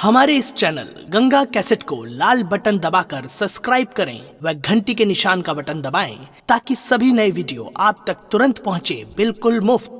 हमारे इस channel Ganga cassette को लाल बटन दबाकर सब्सक्राइब करें व घंटी के निशान का बटन दबाएं ताकि सभी नए वीडियो आप तक तुरंत पहुंचे बिल्कुल मुफ्त।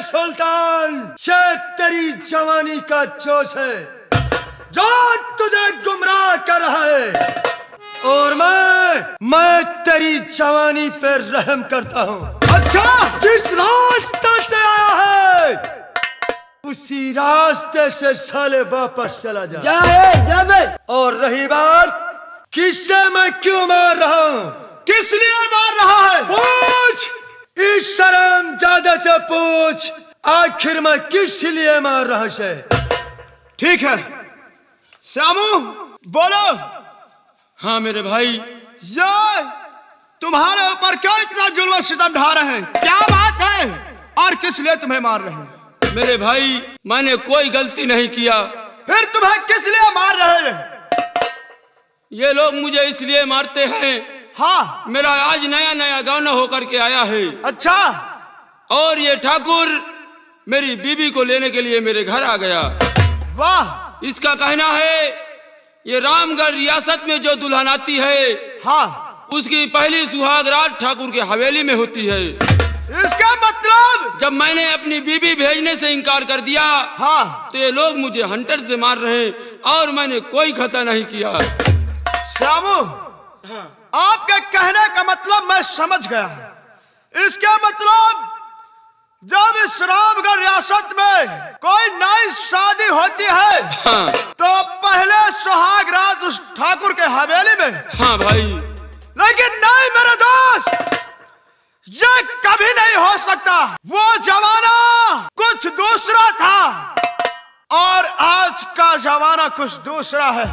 सुल्तान शायद तेरी जवानी का जोश है जो तुझे गुमराह कर रहा है और मैं तेरी जवानी पर रहम करता हूँ। अच्छा, जिस रास्ते से आया है उसी रास्ते से साले वापस चला जा। और रही बात किससे मैं क्यों मार रहा हूँ, किस लिए मार रहा है, पूछ इस शर्मजादा से पूछ, आखिर मैं किस लिए मार रहा है। ठीक है श्यामू बोलो। हाँ मेरे भाई, ये तुम्हारे ऊपर क्यों इतना जुल्म सितम ढा रहे हैं, क्या बात है और किस लिए तुम्हें मार रहे हैं। मेरे भाई मैंने कोई गलती नहीं किया। फिर तुम्हें किस लिए मार रहे हैं। ये लोग मुझे इसलिए मारते हैं, हाँ मेरा आज नया नया गाना होकर के आया है। अच्छा, और ये ठाकुर मेरी बीबी को लेने के लिए मेरे घर आ गया। वाह, इसका कहना है ये रामगढ़ रियासत में जो दुल्हन आती है, हाँ, उसकी पहली सुहाग रात ठाकुर के हवेली में होती है। इसका मतलब जब मैंने अपनी बीबी भेजने से इनकार कर दिया, हाँ, तो ये लोग मुझे हंटर से मार रहे हैं और मैंने कोई खता नहीं किया। श्यामू, हाँ, आपके कहने का मतलब मैं समझ गया। इसका मतलब जब इस रामगढ़ रियासत में कोई नई शादी होती है, हाँ, तो पहले सुहाग रात उस ठाकुर के हवेली में। हाँ भाई, लेकिन नहीं मेरे दोस्त, ये कभी नहीं हो सकता। वो जमाना कुछ दूसरा था और आज का जमाना कुछ दूसरा है।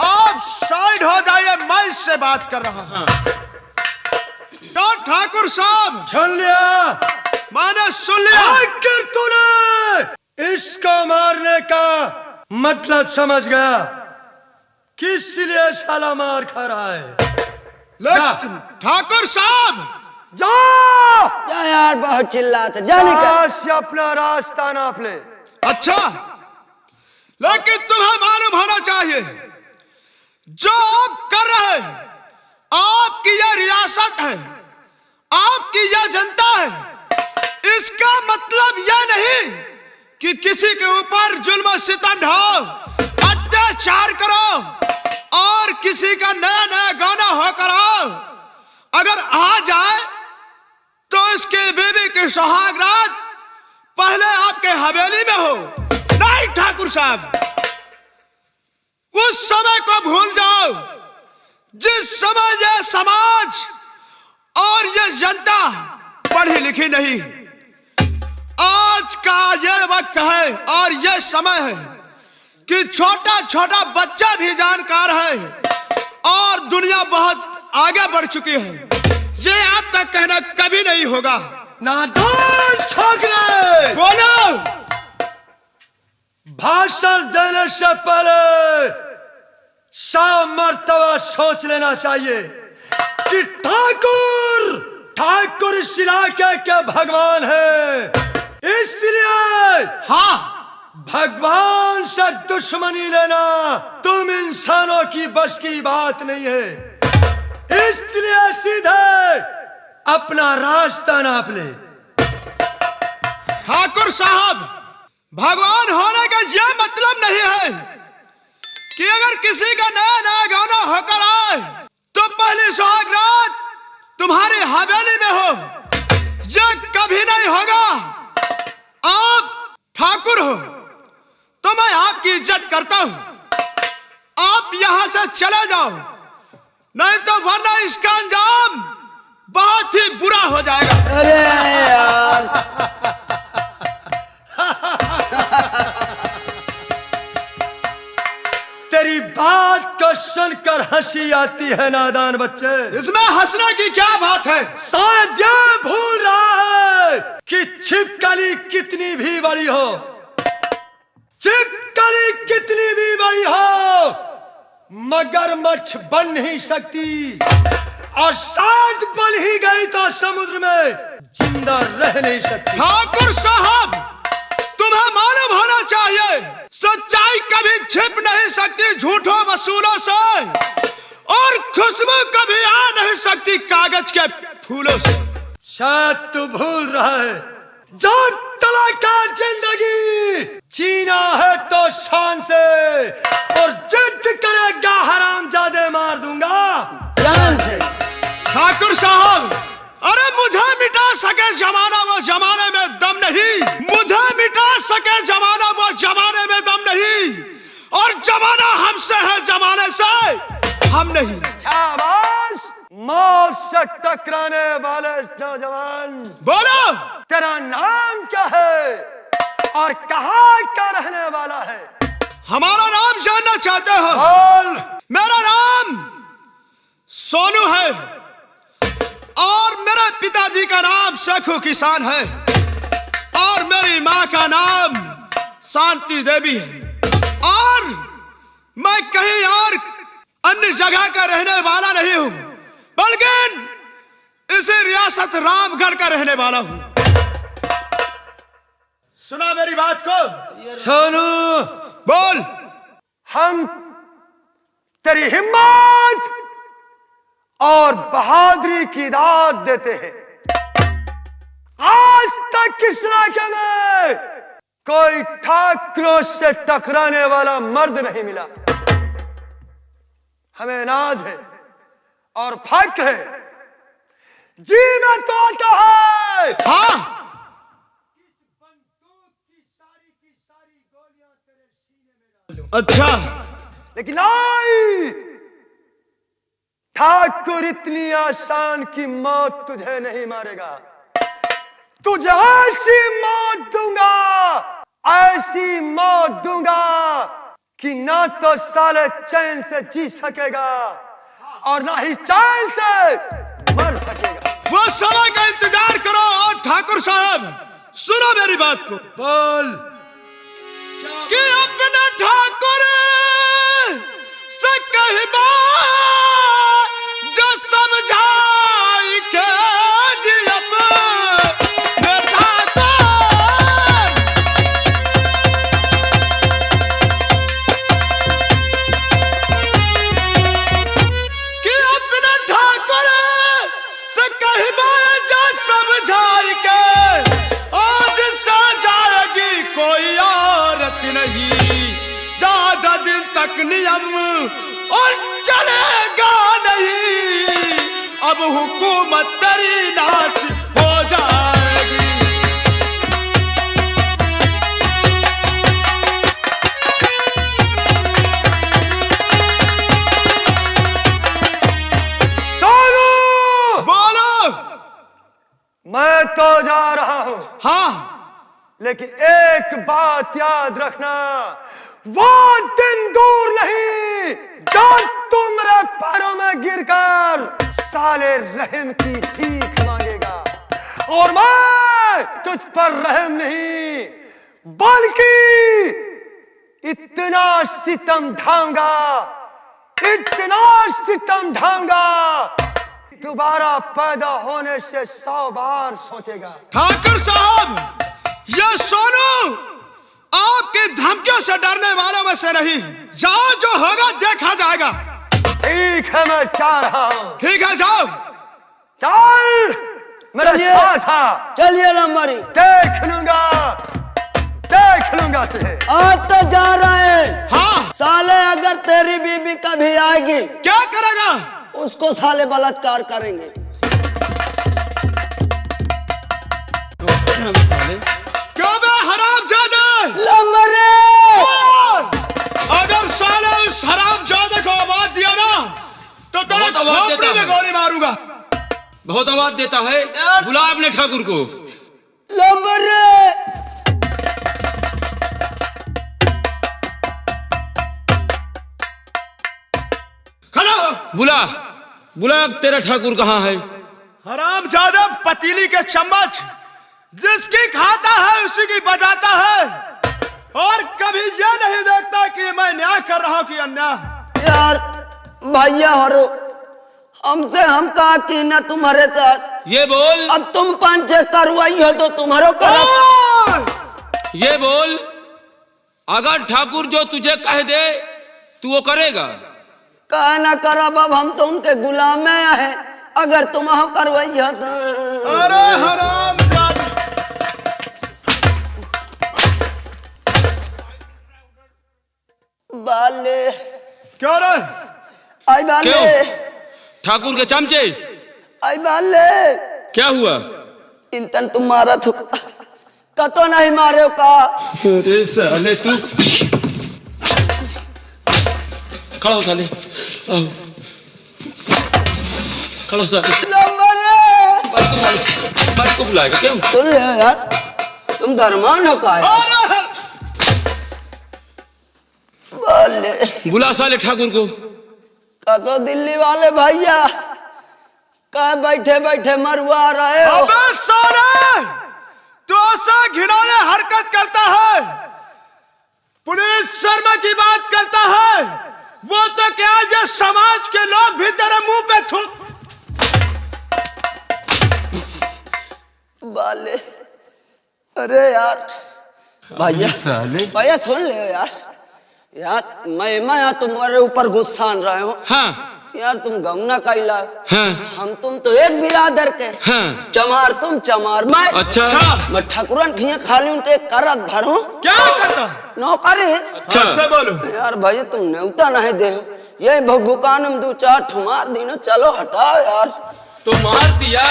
आप साइड हो जाइए, मैं इससे बात कर रहा हूं। तो ठाकुर साहब सुन लिया, मैंने सुन लिया। आखिर तूने इसको मारने का मतलब समझ गया, किस लिए साला मार खा रहा है। लेकिन ठाकुर साहब जा यार, बहुत चिल्लाते जाने का। अपना रास्ता नाप ले। अच्छा, लेकिन तुम्हें मालूम होना चाहिए जो आप कर रहे हैं, आपकी यह रियासत है, आपकी यह जनता है। इसका मतलब यह नहीं कि किसी के ऊपर जुल्म सितम ढाओ, अत्याचार करो और किसी का नया नया गाना होकर आओ। अगर आ जाए तो इसके बीबी की सुहाग रात पहले आपके हवेली में हो। नहीं ठाकुर साहब, उस समय को भूल जाओ जिस समय यह समाज और यह जनता पढ़ी लिखी नहीं। आज का यह वक्त है और यह समय है कि छोटा छोटा बच्चा भी जानकार है और दुनिया बहुत आगे बढ़ चुकी है। ये आपका कहना कभी नहीं होगा। नादान छोकरे, बोलो। भाषण देने से पहले 100 मर्तबा सोच लेना चाहिए कि ठाकुर इस इलाके के भगवान है। इसलिए हाँ, भगवान से दुश्मनी लेना तुम इंसानों की बस की बात नहीं है। इसलिए सीधे अपना रास्ता नाप ले। ठाकुर साहब, भगवान होने का यह मतलब नहीं है कि अगर किसी का नया नया गाना होकर आए तो पहली सुहाग रात तुम्हारी हवेली में हो। यह कभी नहीं होगा। आप ठाकुर हो तो मैं आपकी इज्जत करता हूं। आप यहां से चले जाओ, नहीं तो वरना इसका अंजाम बहुत ही बुरा हो जाएगा। अरे यार, तेरी बात को सुनकर हंसी आती है नादान बच्चे। इसमें हंसने की क्या बात है? शायद ये भूल रहा है कि छिपकली कितनी भी बड़ी हो, छिपकली कितनी भी बड़ी हो, मगरमच्छ बन नहीं सकती, और शायद बन ही गई तो समुद्र में जिंदा रह नहीं सकती। ठाकुर साहब, तुम्हें मालूम होना चाहिए, सच्चाई कभी छिप नहीं सकती झूठों वसूलों से, और खुशबू कभी आ नहीं सकती कागज के फूलों से। शायद तू भूल रहा है, जो तलाका जिंदगी जीना है तो शान से, और जिद करेगा हरामजादे मार दूंगा जान से। ठाकुर साहब, अरे मुझे मिटा सके जमाना वो जमाने में दम नहीं, मुझे मिटा सके जमाना वो जमाने में दम नहीं, और जमाना हमसे है जमाने से हम नहीं। शाबाश, मौत से टकराने वाले नौजवान, बोलो, तेरा नाम क्या है और कहाँ का रहने वाला है? हमारा नाम जानना चाहते हो? बोल। मेरा नाम सोनू है, और मेरे पिताजी का नाम शेखू किसान है, और मेरी माँ का नाम शांति देवी है, और मैं कहीं और अन्य जगह का रहने वाला नहीं हूँ, बल्कि इसी रियासत रामगढ़ का रहने वाला हूँ। सुना मेरी बात को? सोनू, बोल। हम तेरी हिम्मत और बहादुरी की दाद देते हैं। आज तक इस इलाके में कोई ठाकुरों से टकराने वाला मर्द नहीं मिला। हमें नाज है और फक्र है, जी में तो आता है। हाँ, अच्छा, लेकिन नहीं, ठाकुर इतनी आसान की मौत तुझे नहीं मारेगा। तुझे ऐसी मौत दूंगा, ऐसी मौत दूंगा कि ना तो साले चैन से जी सकेगा और ना ही चैन से मर सकेगा। वो समय का इंतजार करो। और ठाकुर साहब, सुनो मेरी बात को। बोल। कि अपने ठाकुर से कहबा जो समझाई के जी अपने ठाकुर, कि अपने ठाकुर से कहबा जो समझाई के आज सा जाएगी कोई औरत नहीं, ज्यादा दिन तक नियम और चलेगा नहीं, अब हुकूमत तेरी नाश हो जाएगी। सोनू, बोलो। मैं तो जा रहा हूं, हाँ, लेकिन एक बात याद रखना, वो दिन दूर नहीं जब तू मेरे पैरों में गिरकर साले रहम की भीख मांगेगा, और मैं तुझ पर रहम नहीं बल्कि इतना सितम ढाऊंगा, इतना सितम ढाऊंगा, दोबारा पैदा होने से 100 बार सोचेगा। ठाकुर साहब, ये सोनू आपकी धमकियों से डरने वालों में से नहीं, जाओ, जो होगा देखा जाएगा। ठीक है, मैं जा रहा हूं। ठीक है, जाओ। चल मेरे साथ आ, चलिए लंबरी, देख लूंगा तुझे। आज तो जा रहे हैं। हाँ, साले अगर तेरी बीबी कभी आएगी, क्या करेगा? उसको साले बलात्कार करेंगे। क्यों बे हरामजादे? लंबरे तो तेरे बहुत आवाज खोपड़ी देता में है। गोली मारूंगा। बहुत आवाज देता है, बुला अपने ठाकुर को। लंबर रे। खड़ा हो। बुला बुला, तेरा ठाकुर कहाँ है? हरामजादा पतीली के चम्मच जिसकी खाता है उसी की बजाता है, और कभी यह नहीं देखता कि मैं न्याय कर रहा हूं कि अन्याय। यार भैया हरो, हमसे हम कहा कि ना तुम्हारे साथ। ये बोल, अब तुम पंच करवाई हो तो तुम्हारो करो। ओए! ये बोल, अगर ठाकुर जो तुझे कह दे तू वो करेगा? कह ना करब, अब हम तो उनके गुलाम है। अगर तुम हो करवाई हो तो। अरे हरामजादा, बाले क्यों रे? आई बाले, क्यों? ठाकुर के चमचे, आई बाले। क्या हुआ? इंतन तुम मारा तो कतो नहीं मारे हो का। अरे साले तू खड़ा हो साले, आओ। खड़ा हो साले, लंबर रे। बाइक को साले, बाइक को बुलाएगा क्यों? सुन रहे हो यार, तुम धर्मान हो का है? अरे बाले बुला साले ठाकुर को। कसो दिल्ली वाले भैया, कहा बैठे बैठे मरवा रहे हो। अबे साले, तू ऐसा घिनौने हरकत करता है, पुलिस शर्मा की बात करता है, वो तो क्या ये समाज के लोग भी तेरे मुंह पे थूक। बाले अरे यार भैया, भैया सुन ले यार। यार मैं तुम्हारे ऊपर गुस्सा आन रहे हो। हाँ यार तुम गमना कैला, हाँ हम तुम तो एक बिरादर के। हाँ। चमार तुम चमार मैं। अच्छा मैं ठाकुरन खिया खाली उनके करत भरूं। क्या करता? नौकरी। अच्छा। से बोलो। यार भाई तुम न्योता नहीं दे, ये भगुकान हम दो चार ठुमार दी ना। चलो हटाओ यार। तो मार दिया,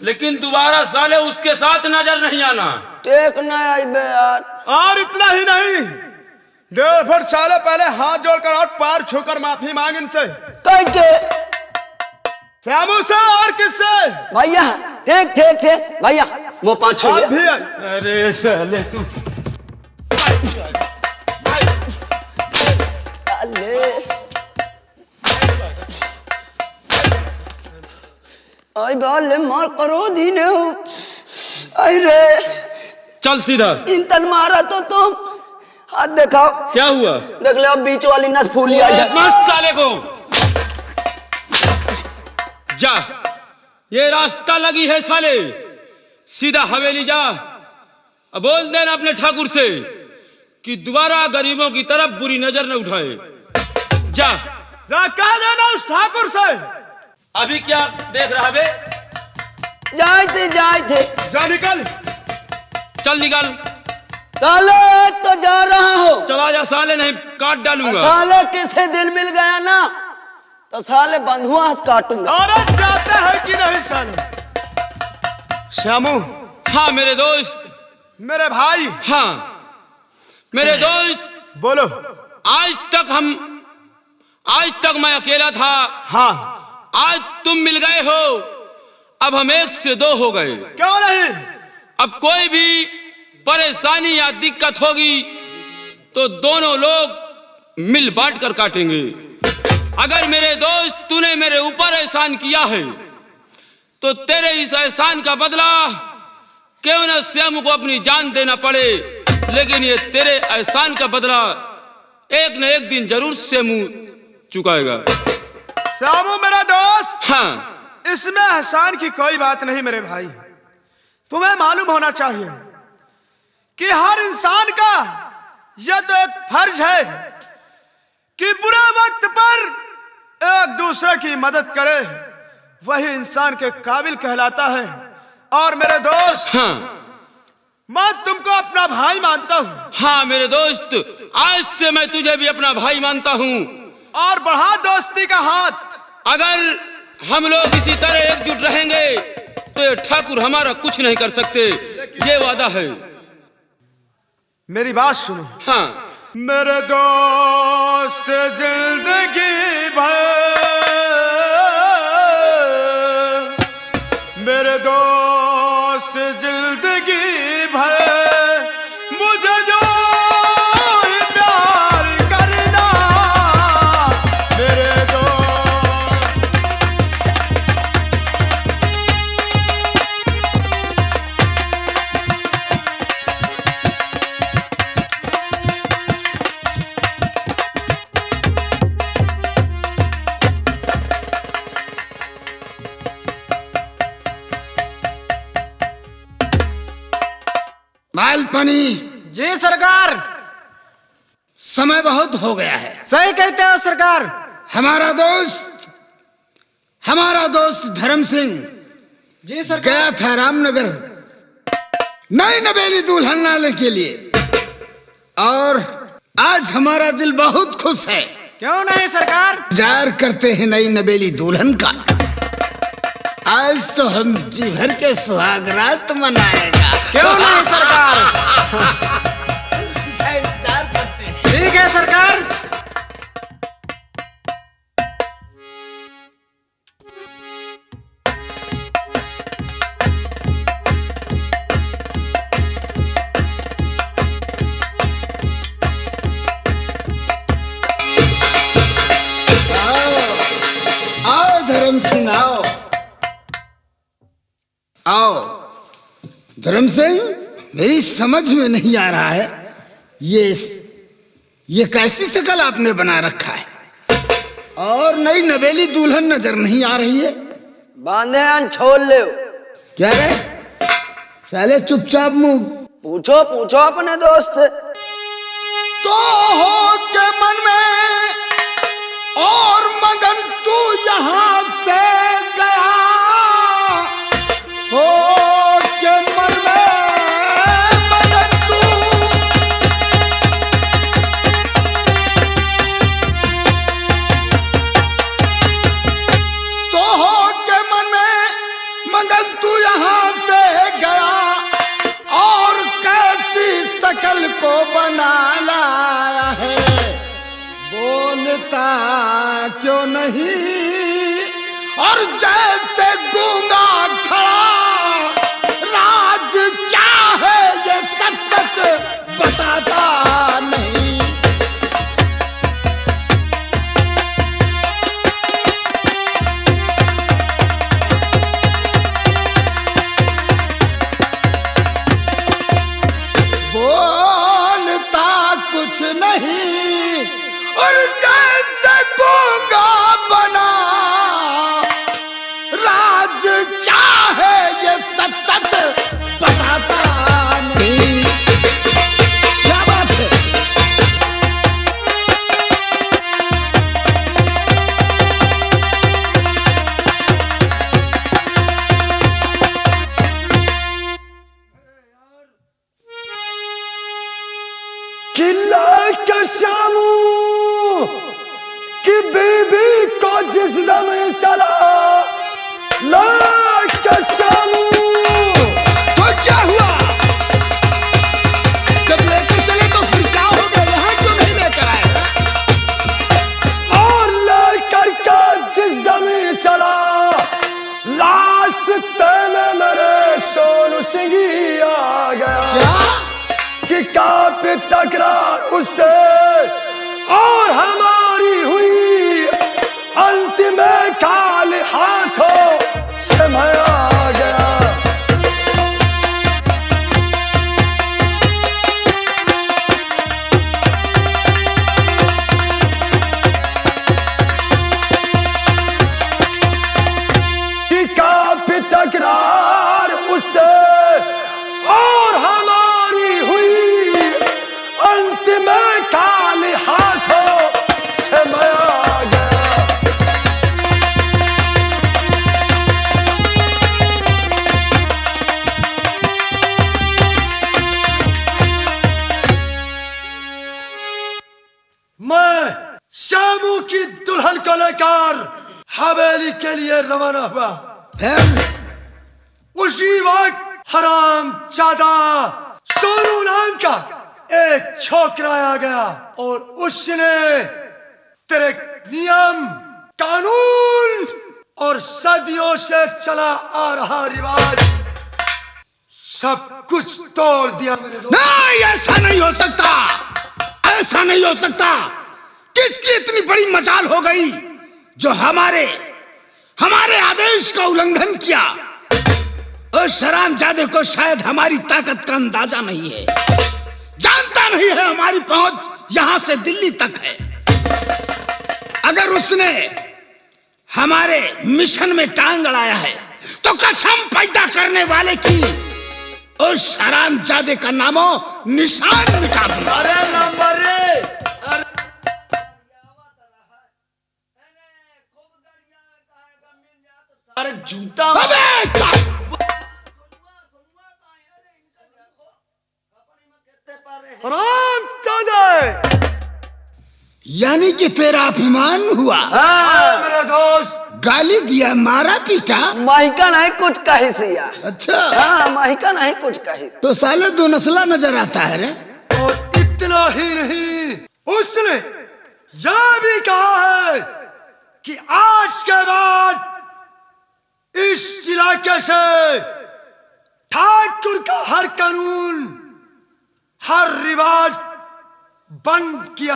लेकिन दोबारा साले उसके साथ नजर नहीं आना। टेक नहीं आई बे यार। और इतना ही नहीं, 1.5 साल पहले हाथ जोड़कर और पैर छूकर माफी मांग इनसे। कह के श्यामू से और किससे? भैया ठीक ठीक ठीक भैया, वो पाँच आप हो भी गया। अरे साले तू अले आई बाले मार करो दीने हो। आई रे चल सीधा। इंतन मारा तो तुम हाथ दिखाओ। क्या हुआ? देख ले अब बीच वाली नस फूली आ जाए। मस्त साले को जा, ये रास्ता लगी है साले, सीधा हवेली जा। अब बोल देना अपने ठाकुर से कि दोबारा गरीबों की तरफ बुरी नजर न उठाए। जा जा कह देना उस ठाकुर से। अभी क्या देख रहा बे? जाए थे जा निकल। चल निकल। साले तो जा रहा हो। चला जा साले, नहीं काट डालूंगा। साले किसे दिल मिल गया ना तो साले बंधुआ काटूंगा। औरत जाते हैं कि नहीं साले? श्यामू हाँ मेरे दोस्त, मेरे भाई, हाँ मेरे दोस्त, बोलो। आज तक मैं अकेला था। हाँ, आज तुम मिल गए हो, अब हम 1 से 2 हो गए। क्यों नहीं? अब कोई भी परेशानी या दिक्कत होगी तो दोनों लोग मिल बांट कर काटेंगे। अगर मेरे दोस्त तूने मेरे ऊपर एहसान किया है तो तेरे इस एहसान का बदला क्यों न श्यामू को अपनी जान देना पड़े, लेकिन ये तेरे एहसान का बदला एक न एक दिन जरूर श्यामू चुकाएगा। श्यामू मेरा दोस्त, हाँ इसमें एहसान की कोई बात नहीं मेरे भाई। तुम्हें मालूम होना चाहिए कि हर इंसान का यह तो एक फर्ज है कि बुरे वक्त पर एक दूसरे की मदद करे, वही इंसान के काबिल कहलाता है। और मेरे दोस्त, हाँ मैं तुमको अपना भाई मानता हूँ। हाँ मेरे दोस्त, आज से मैं तुझे भी अपना भाई मानता हूँ। और बढ़ा दोस्ती का हाथ। अगर हम लोग इसी तरह एकजुट रहेंगे तो ये ठाकुर हमारा कुछ नहीं कर सकते, ये वादा है। मेरी बात सुनो। हाँ मेरे दोस्त जिंदगी भर दोस्त जिंदगी भर मुझे जो ही प्यार करना, मेरे दोस्त। बालपनी, जी सरकार। समय बहुत हो गया है। सही कहते हो सरकार। हमारा दोस्त धर्म सिंह जी सरकार। गया था रामनगर नई नवेली दुल्हन लाने के लिए, और आज हमारा दिल बहुत खुश है। क्यों नहीं सरकार? इंतजार करते हैं नई नवेली दुल्हन का। आज तो हम जी भर के सुहाग रात मनाएगा। क्यों नहीं सरकार? इंतजार करते हैं। ठीक है सरकार। आओ धर्म सिंह, आओ। धर्म सिंह, मेरी समझ में नहीं आ रहा है, ये कैसी शक्ल आपने बना रखा है, और नई नवेली दुल्हन नजर नहीं आ रही है। बांधे अन छोड़ ले। क्या रे साले, चुपचाप मुंह। पूछो पूछो अपने दोस्त से। तो हो के मन में और मगन तू यहाँ से गया, हो के मन में मगन तू। तो हो के मन में मगन तू यहाँ से गया, और कैसी शकल को बना लाया है। बोलता क्यों नहीं, और जैसे गूंगा खड़ा, राज क्या है ये सच सच बताता नहीं। बोलता कुछ नहीं, और जैसे गूंगा बना, राज क्या है ये सच सच बताता नहीं। क्या बात है? किला का शामू कि बीबी को जिस दम चला ला का शामू। तो क्या हुआ? जब लेकर चले तो फिर क्या हो गया? यहाँ क्यों नहीं लेकर आए? और लेकर का जिस दम चला, रास्ते में मेरे सोनू सिंह आ गया। क्या? कि काफी तकरार उससे और हमारी हुई, अंतिम खाली हाथों से मैं आ गया। कि काफी तकरार उससे और हमारी हुई, अंतिम खाली हाथों से मैं आ गया। मैं शामू की दुल्हन को लेकर हवेली के लिए रवाना हुआ। उसी वक्त हराम जादा सोनू नाम का एक छोकरा आ गया, और उसने तेरे नियम कानून और सदियों से चला आ रहा रिवाज सब कुछ तोड़ दिया मेरे दोस्त। नहीं, ऐसा नहीं हो सकता, ऐसा नहीं हो सकता। किसकी इतनी बड़ी मजाल हो गई जो हमारे आदेश का उल्लंघन किया? उस हरामजादे को शायद हमारी ताकत का अंदाजा नहीं है, जानता नहीं है हमारी पहुंच यहां से दिल्ली तक है। अगर उसने हमारे मिशन में टांग अड़ाया है तो कसम पैदा करने वाले की उस हरामजादे का नामो निशान मिटा दूंगा। अरे लंबरे, अरे जूता हरामजादे, यानी कि तेरा अपमान हुआ? हाँ, मेरे दोस्त। गाली दिया, मारा पीटा? माहिका नहीं कुछ कही सिया। अच्छा, हाँ, माहिका नहीं कुछ कही। तो साले दो नस्ला नजर आता है रे। और इतना ही नहीं, उसने यह भी कहा है कि आज के बाद इस इलाके से ठाकुर का हर कानून, हर रिवाज बंद किया।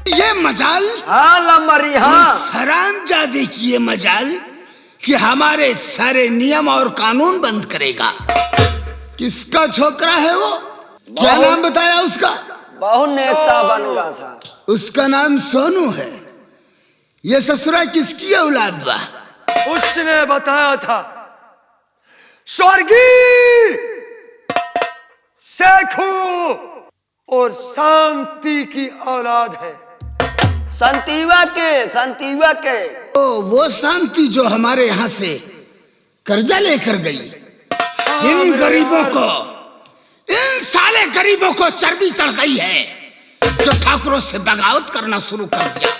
ये मजाल, हाँ लंबरी, हाँ इस हरामजादे की ये मजाल कि हमारे सारे नियम और कानून बंद करेगा। किसका छोकरा है वो? क्या नाम बताया उसका? बहुत नेता बनूंगा था। उसका नाम सोनू है। ये ससुरा किसकी औलाद बा? उसने बताया था स्वर्गीय शेखू और शांति की औलाद है। संतीवा के ओ, वो शांति जो हमारे यहाँ से कर्जा लेकर गई। इन गरीबों को, इन साले गरीबों को चर्बी चढ़ गई है जो ठाकुरों से बगावत करना शुरू कर दिया।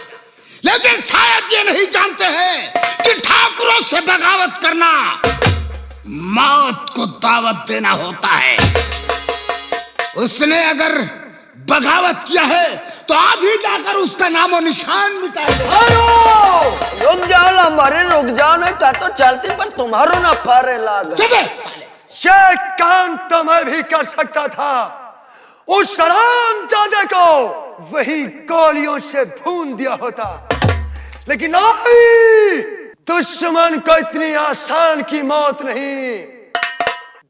लेकिन शायद ये नहीं जानते हैं कि ठाकुरों से बगावत करना मौत को दावत देना होता है। उसने अगर बगावत किया है तो आज ही जाकर उसका नामो निशान मिटा दे। रुक जाओ लंबरे, रुक जाओ, नहीं का तो चलती पर तुम्हारो ना फारे लाग। ये काम तो मैं भी कर सकता था। उस हरामजादे को वही गोलियों से भून दिया होता, लेकिन नहीं, दुश्मन को इतनी आसान की मौत नहीं।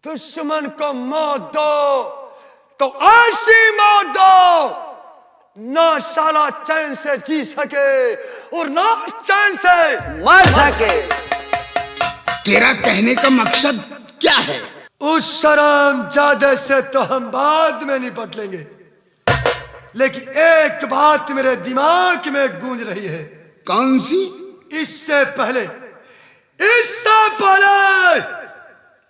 दुश्मन को मौत दो तो ऐसी मौत दो ना साला चैन से जी सके और ना चैन से मर सके। तेरा कहने का मकसद क्या है? उस हरामजादे से तो हम बाद में निपट लेंगे, लेकिन एक बात मेरे दिमाग में गूंज रही है। कौन सी? इससे पहले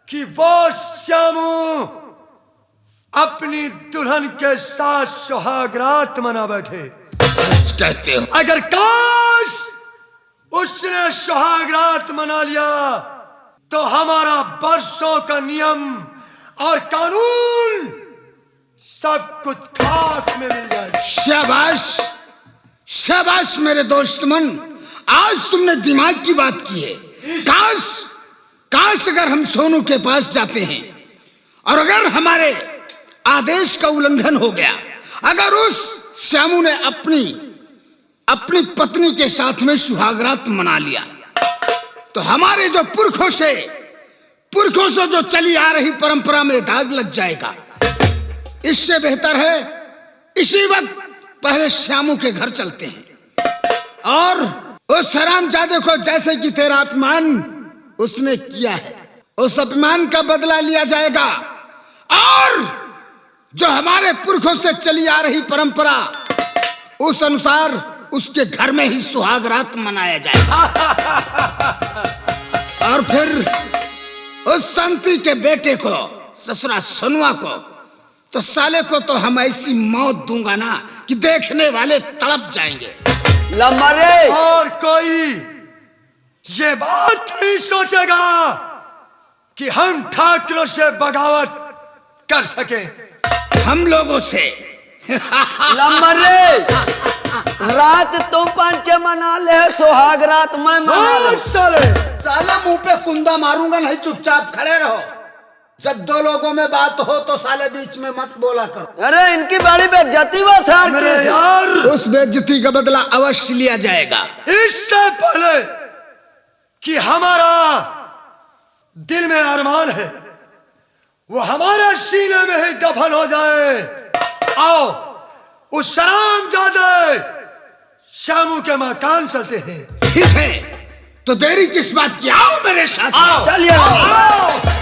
कि वो श्यामू अपनी दुल्हन के साथ सुहागरात मना बैठे। सच कहते हो? अगर काश उसने सुहागरात मना लिया तो हमारा बरसों का नियम और कानून सब कुछ खाक में मिल जाएगा। शाबाश, शाबाश मेरे दोस्त मन, आज तुमने दिमाग की बात की है। काश अगर हम सोनू के पास जाते हैं और अगर हमारे आदेश का उल्लंघन हो गया, अगर उस श्यामू ने अपनी पत्नी के साथ में सुहागरात मना लिया, तो हमारे जो पुरखों से जो चली आ रही परंपरा में दाग लग जाएगा। इससे बेहतर है इसी वक्त पहले श्यामू के घर चलते हैं और उस हरामजादे को, जैसे कि तेरा अपमान उसने किया है, उस अपमान का बदला लिया जाएगा और जो हमारे पुरखों से चली आ रही परंपरा, उस अनुसार उसके घर में ही सुहागरात मनाया जाएगा। और फिर उस शांति के बेटे को, ससुरा सोनुआ को, तो साले को तो हम ऐसी मौत दूंगा ना कि देखने वाले तड़प जाएंगे। लंबरे, और कोई ये बात नहीं सोचेगा कि हम ठाकुरों से बगावत कर सके। हम लोगों से लंबरे, रात तुम पंच मना ले, सुहाग रात मैं मना ले। साले साले मुंह पे कुंदा मारूंगा नहीं, चुपचाप खड़े रहो। जब दो लोगों में बात हो तो साले बीच में मत बोला करो। अरे इनकी बड़ी बेइज्जती वो सार मेरे की। यार, उस बेइज्जती का बदला अवश्य लिया जाएगा। इससे पहले कि हमारा दिल में अरमान है वो हमारे सीने में ही दफन हो जाए, आओ उस शरामजादे शामू के मकान चलते हैं। ठीक है, तो देरी किस बात की, आओ मेरे साथ। आओ चलिए आओ